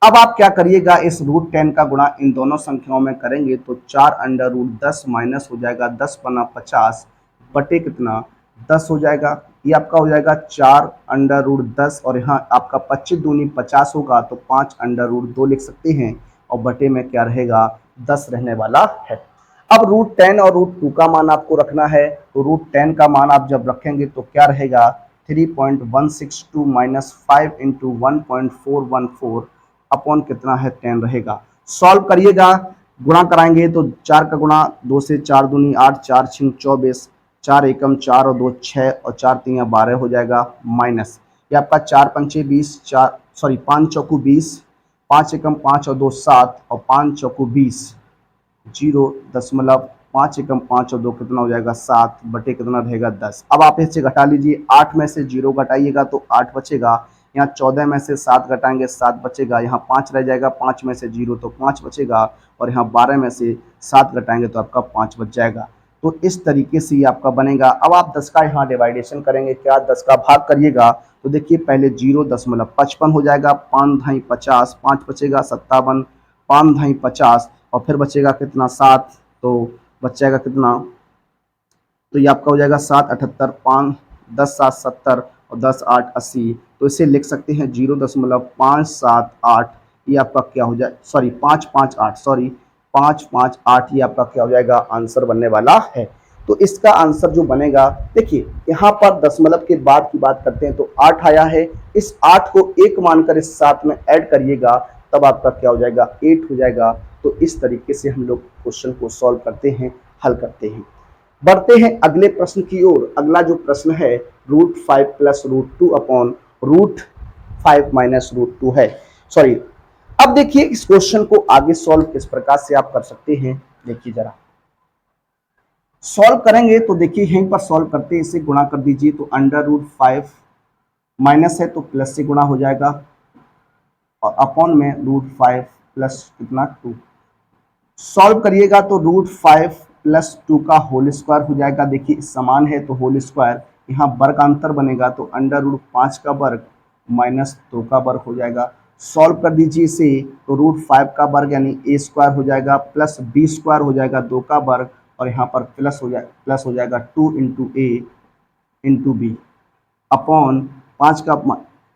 अब आप क्या करिएगा, इस √10 का गुणा इन दोनों संख्याओं में करेंगे तो 4√10 माइनस हो जाएगा 10 × 50 बटे कितना 10 हो जाएगा। ये आपका हो जाएगा 4√10 और यहाँ आपका 25 दूनी 50 होगा तो 5√2 लिख सकते हैं और बटे में क्या रहेगा 10 रहने वाला है। अब √10 और √2 का मान आपको रखना है, तो √10 का मान आप जब रखेंगे तो क्या रहेगा 3.162 - 5 × 1.414 अपॉन कितना है 10 रहेगा। सॉल्व करिएगा, गुणा कराएंगे तो 4 का गुणा 2 से 4 दूनी 8, 4 × 24, 4 एकम 4 और 2 6 और 4 × 12 हो जाएगा माइनस। ये आपका 4 पंचे 20, 5 चौकू 20, 5 एकम 5 और 2 7 और 5 चौकू 20, 0.5 एकम 5 और 2 कितना हो जाएगा 7 बटे कितना रहेगा 10। अब आप इससे घटा लीजिए, 8 में से 0 घटाइएगा तो 8 बचेगा। यहाँ 14 में से 7 घटाएंगे 7 बचेगा। यहाँ 5 रह जाएगा, 5 में से 0 तो 5 बचेगा और यहाँ 12 में से 7 घटाएंगे तो आपका 5 बच जाएगा। तो इस तरीके से ये आपका बनेगा। अब आप 10 का यहाँ डिवाइडेशन करेंगे, क्या 10 का भाग करिएगा तो देखिए पहले 0.55 हो जाएगा, 5 धाई 50, 5 बचेगा 57, 5 धाई 50 और फिर बचेगा कितना 7, तो बचेगा कितना, तो ये आपका हो जाएगा 7 78, 5 10 7 70 और 10 8 80। तो इसे लिख सकते हैं 0.578, ये आपका क्या हो जाए, सॉरी 558, सॉरी 558, ये आपका क्या हो जाएगा आंसर बनने वाला है। तो इसका आंसर जो बनेगा, देखिए यहाँ पर दशमलव के बाद की बात करते हैं तो 8 आया है, इस 8 को 1 मानकर इस 7 में ऐड करिएगा, तब आपका क्या हो जाएगा 8 हो जाएगा। तो इस तरीके से हम लोग क्वेश्चन को सॉल्व करते हैं, हल करते हैं। बढ़ते हैं अगले प्रश्न की ओर। अगला जो प्रश्न है √5 प्लस √2 अपॉन √5 माइनस √2 है, सॉरी। अब देखिए इस क्वेश्चन को आगे सॉल्व किस प्रकार से आप कर सकते हैं, देखिए जरा सॉल्व करेंगे तो देखिए यहीं पर सॉल्व करते हैं, इसे गुणा कर दीजिए तो √5 माइनस है तो प्लस से गुणा हो जाएगा और अपॉन में √5 प्लस कितना 2, सॉल्व करिएगा तो √5 प्लस 2 का होल स्क्वायर हो जाएगा। देखिए समान है तो होल स्क्वायर, यहाँ वर्गांतर बनेगा तो √5 का वर्ग माइनस 2 का वर्ग हो जाएगा। सॉल्व कर दीजिए इसे तो √5 का वर्ग यानी a स्क्वायर हो जाएगा प्लस b स्क्वायर हो जाएगा 2 का वर्ग और यहाँ पर प्लस हो जाएगा 2 into a into B upon 5 का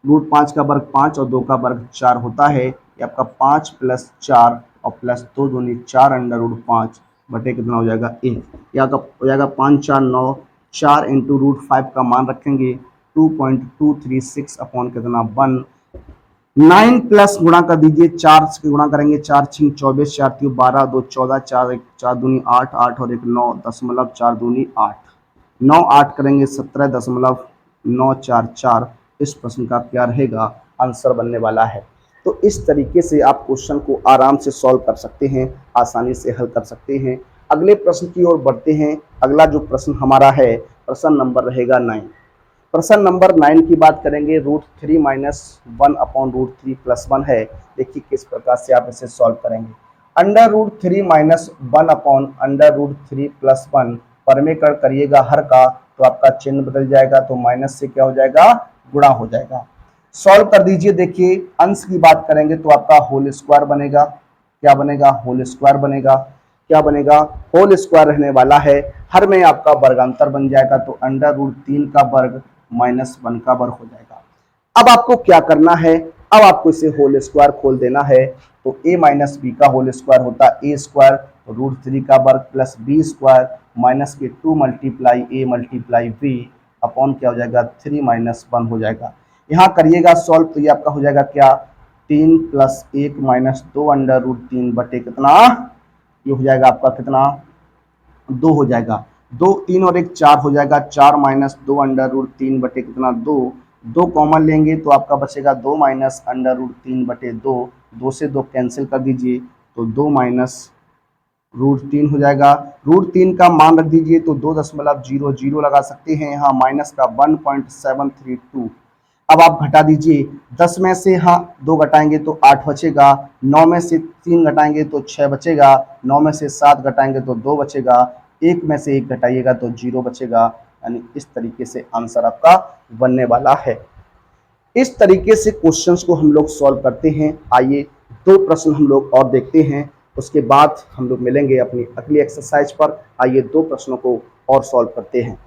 √5 का वर्ग 5 और 2 का वर्ग 4 होता है। ये आपका 5 प्लस 4 और प्लस 2 दूनी 4 √5 बटे कितना हो जाएगा 1, या का हो जाएगा 5 4 9, 4 इंटू √5 का मान रखेंगे 2.236 अपॉन कितना 1, 9 प्लस गुणा कर दीजिए, 4 से गुणा करेंगे 4 6 24, 4 3 12, 2 14, 4 1 4 दूनी 8, 8 और 1 9, 4 दूनी 8, 9 8 करेंगे 17.944। इस प्रश्न का क्या रहेगा आंसर बनने वाला है। तो इस तरीके से आप क्वेश्चन को आराम से सॉल्व कर सकते हैं, आसानी से हल कर सकते हैं। अगले प्रश्न की ओर बढ़ते हैं। अगला जो प्रश्न हमारा है प्रश्न नंबर रहेगा 9। प्रश्न नंबर 9 की बात करेंगे, √3 माइनस 1 अपॉन √3 प्लस 1 है। देखिए किस प्रकार से आप इसे सॉल्व करेंगे। √3 माइनस 1 अपॉन √3 प्लस 1 परमेकरण करिएगा हर का, तो आपका चिन्ह बदल जाएगा, तो माइनस से क्या हो जाएगा गुणा हो जाएगा। सॉल्व कर दीजिए, देखिए अंश की बात करेंगे तो आपका होल स्क्वायर बनेगा, क्या बनेगा होल स्क्वायर बनेगा, क्या बनेगा होल स्क्वायर रहने वाला है। हर में आपका वर्गांतर बन जाएगा तो √3 का वर्ग माइनस 1 का वर्ग हो जाएगा। अब आपको क्या करना है, अब आपको इसे होल स्क्वायर खोल देना है, तो a माइनस बी का होल स्क्वायर होता है a स्क्वायर √3 का वर्ग प्लस b स्क्वायर माइनस के 2 multiply a multiply b upon क्या हो जाएगा 3 माइनस 1 हो जाएगा। यहाँ करिएगा सॉल्व तो ये आपका हो जाएगा क्या 3 प्लस 1 माइनस 2 √3 बटे कितना, ये हो जाएगा आपका कितना 2 हो जाएगा, 2 3 और 1 4 हो जाएगा, 4 माइनस 2 √3 बटे कितना 2, 2 कॉमन लेंगे तो आपका बचेगा 2 माइनस √3 बटे 2, 2 से 2 कैंसिल कर दीजिए तो 2 माइनस √3 हो जाएगा। √3 का मान रख दीजिए तो 2.00 लगा सकते हैं, यहाँ माइनस का 1.732। अब आप घटा दीजिए, 10 में से हाँ 2 घटाएंगे तो 8 बचेगा, 9 में से 3 घटाएंगे तो 6 बचेगा, 9 में से 7 घटाएंगे तो 2 बचेगा, 1 में से 1 घटाइएगा तो 0 बचेगा। यानी इस तरीके से आंसर आपका बनने वाला है। इस तरीके से क्वेश्चंस को हम लोग सॉल्व करते हैं। आइए 2 प्रश्न हम लोग और देखते हैं, उसके बाद हम लोग मिलेंगे अपनी अगली एक्सरसाइज पर। आइए 2 प्रश्नों को और सॉल्व करते हैं।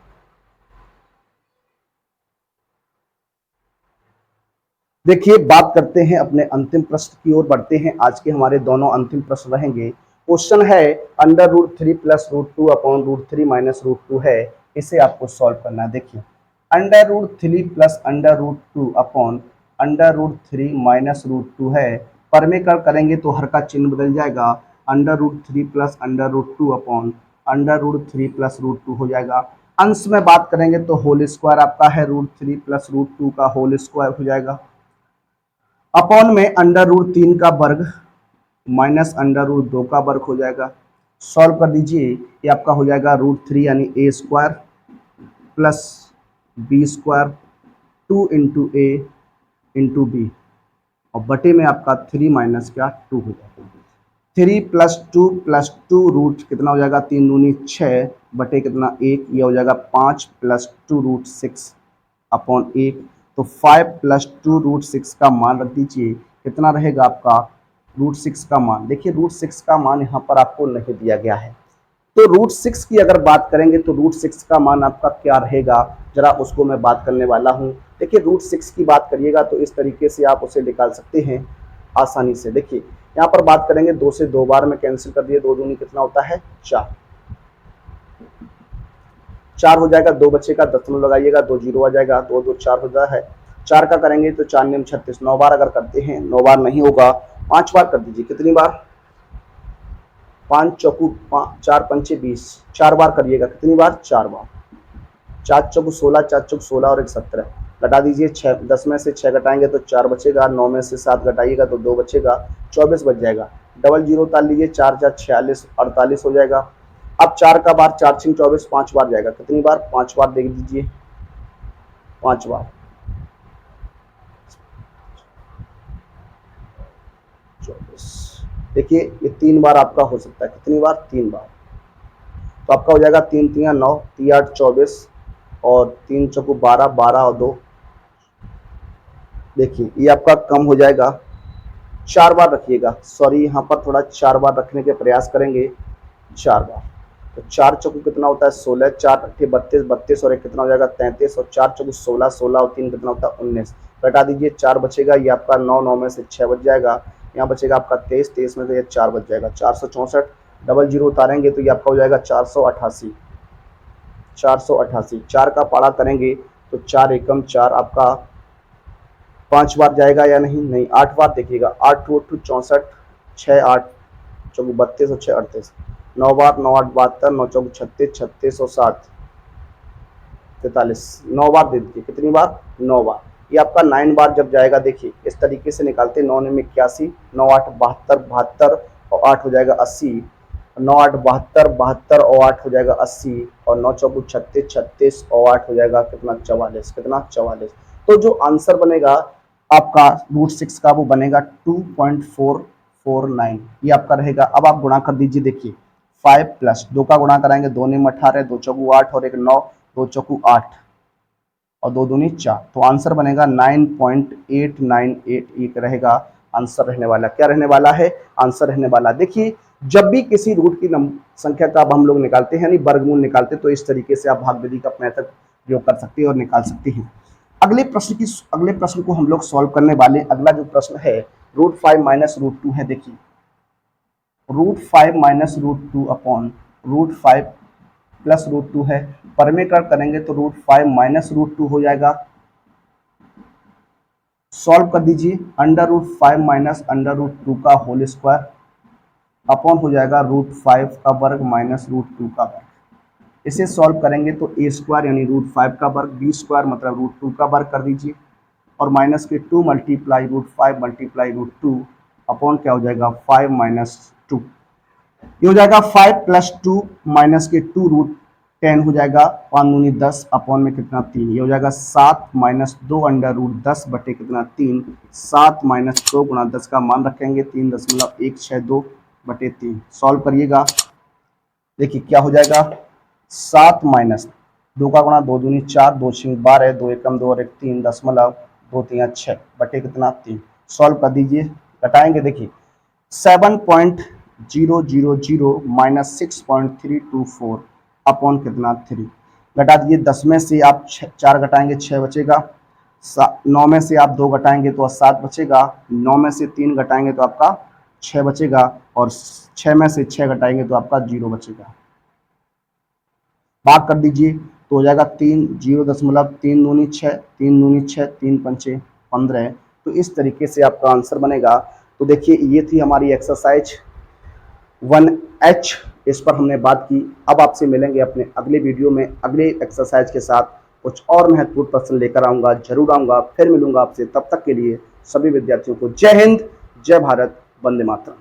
देखिए बात करते हैं अपने अंतिम प्रश्न की ओर बढ़ते हैं। आज के हमारे दोनों अंतिम प्रश्न रहेंगे। क्वेश्चन है √3 प्लस √2 अपॉन √3 माइनस √2 है, इसे आपको सॉल्व करना है। देखिए √3 प्लस √2 अपॉन √3 माइनस √2 है, परमेकरण करेंगे तो हर का चिन्ह बदल जाएगा, √3 प्लस √2 अपॉन √3 प्लस √2 हो जाएगा। अंश में बात करेंगे तो होल स्क्वायर आपका है √3 प्लस √2 का होल स्क्वायर हो जाएगा, अपॉन में √3 का वर्ग माइनस √2 का वर्ग हो जाएगा। सॉल्व कर दीजिए, ये आपका हो जाएगा √3 यानी a square plus b square 2 into A into B और बटे में आपका 3 माइनस क्या 2 हो जाएगा। 3+2 रूट कितना हो जाएगा, 3 दूनी 6 बटे कितना 1, ये हो जाएगा 5+2 रूट 6 अपॉन 1। तो 5+2 रूट 6 का मान रख दीजिए, कितना रहेगा आपका रूट 6 का मान। देखिए रूट 6 का मान यहाँ पर आपको नहीं दिया गया है, तो रूट 6 की अगर बात करेंगे तो रूट 6 का मान आपका क्या रहेगा, जरा उसको मैं बात करने वाला हूँ। देखिए रूट 6 की बात करिएगा तो इस तरीके से आप उसे निकाल सकते हैं आसानी से। देखिए यहाँ पर बात करेंगे, 2 से 2 बार में कैंसिल कर दिए, 2 दूनी कितना होता है 4, 4 हो जाएगा, 2 बचेगा, दशमलव लगाइएगा, 2 जीरो आ जाएगा, 2 2 4 हो जाता है। 4 का करेंगे तो 4 नियम 36, 9 बार अगर करते हैं, 9 बार नहीं होगा, 5 बार कर दीजिए। कितनी बार, 5 चौकू 4 पंचे 20, 4 बार करिएगा। कितनी बार, 4 बार। 4 चौकू 16, 4 चौकू 16 और 1 17, घटा दीजिए। 6 10 में से 6 घटाएंगे तो 4 बचेगा, 9 में से 7 घटाइएगा तो 2 बचेगा, 24 बच जाएगा। डबल जीरो उतार लीजिए, 4 4 46, 48 हो जाएगा। अब 4 का बार 4 6 24, 5 बार जाएगा। कितनी बार, 5 बार देख दीजिए, 5 बार 24। देखिए ये 3 बार आपका हो सकता है। कितनी बार, 3 बार। तो आपका हो जाएगा 3 3 9, 3 8 24 और 3 चौकू 12, 12 और 2। देखिए ये आपका कम हो जाएगा, 4 बार रखिएगा। सॉरी यहाँ पर थोड़ा 4 बार रखने के प्रयास करेंगे, 4 बार। तो 4 चौकू कितना होता है 16, 4 अट्ठे 32, 32 और 1 कितना हो जाएगा 33 और 4 चौकू 16, 16 और 3 कितना होता है 19। घटा दीजिए, 4 बचेगा, ये आपका 9, 9 में से 6 बच जाएगा, यहाँ बचेगा आपका 23, 23 में से ये 4 बच जाएगा, 464। डबल जीरो उतारेंगे तो ये आपका हो जाएगा 488, 488। 4 का पाड़ा करेंगे तो 4 एकम 4 आपका 5 बार जाएगा या नहीं, नहीं 8 बार। देखिएगा 8 2 64, 6 8 चौकू 32 और 6 38, 9 बार, 9 8 72, 9 चौकू 36, 36 और 7 43, 9 बार दे दीजिए। कितनी बार, 9 बार। ये आपका 9 बार जब जाएगा, देखिए इस तरीके से निकालते, 9 9 81, 9 8 72, 72 और 8 हो जाएगा 80, 9 8 72, 72 और 8 हो जाएगा 80 और 9 चौकू 36, 36 और 8 हो जाएगा कितना 44, कितना 44। तो जो आंसर बनेगा आपका रूट 6 का वो बनेगा 2.449, ये आपका रहेगा। अब आप गुणा कर दीजिए। देखिए 5 प्लस 2 का गुणा कराएंगे, 2 नियम 18, 2 चौकू 8 और 1 9, 2 चौकू 8 और 2 दूनी 4। तो आंसर बनेगा 9.898, एक रहेगा आंसर रहने वाला। क्या रहने वाला है, आंसर रहने वाला। देखिए जब भी किसी रूट की संख्या का अब हम लोग निकालते हैं, यानी वर्गमूल निकालते हैं, तो इस तरीके से आप भाग विधि का मेथड प्रयोग कर सकते हैं और निकाल सकते हैं। अगले प्रश्न को हम लोग सॉल्व करने वाले। अगला जो प्रश्न है √5 माइनस √2 है। देखिए √5 माइनस √2 अपॉन √5 प्लस √2 है। परमीटर करेंगे तो √5 माइनस √2 हो जाएगा। सॉल्व कर दीजिए, √5 माइनस √2 का होल स्क्वायर अपॉन हो जाएगा √5 का वर्ग माइनस √2 का वर्ग। इसे सॉल्व करेंगे तो a स्क्वायर यानी √5 का वर्ग, b स्क्वायर मतलब √2 का वर्ग कर दीजिए और माइनस के 2 मल्टीप्लाई √5 मल्टीप्लाई √2 अपॉन क्या हो जाएगा 5 माइनस 2। ये हो जाएगा 5 प्लस 2 माइनस के 2 √10 हो जाएगा, 5 दूनी 10 अपॉन में कितना 3। ये हो जाएगा 7 माइनस 2 अंडर रूट 10 बटे कितना 3। 7 माइनस 2 गुणा 10 का मान रखेंगे 3.162 बटे 3। सॉल्व करिएगा, देखिए क्या हो जाएगा 7 माइनस 2 का गुणा 2 दूनी 4, 2 6 12, 2 एकम 2 और 1 3.2 3 6 बटे कितना 3। सॉल्व कर दीजिए, घटाएंगे। देखिए 7.000 माइनस 6.324 अपॉन कितना 3। घटा दीजिए, 10 में से आप 4 घटाएंगे 6 बचेगा, 9 में से आप 2 घटाएंगे तो 7 बचेगा, 9 में से 3 घटाएंगे तो आपका 6 बचेगा और 6 में से 6 घटाएंगे तो आपका 0 बचेगा। भाग कर दीजिए तो हो जाएगा 3 0.3 दूनी 6, 3 दूनी 6, 3 पंचे 15। तो इस तरीके से आपका आंसर बनेगा। तो देखिए ये थी हमारी एक्सरसाइज 1H, इस पर हमने बात की। अब आपसे मिलेंगे अपने अगले वीडियो में अगले एक्सरसाइज के साथ। कुछ और महत्वपूर्ण प्रश्न लेकर आऊँगा, जरूर आऊँगा, फिर मिलूंगा आपसे। तब तक के लिए सभी विद्यार्थियों को जय हिंद, जय भारत, वंदे मातरम।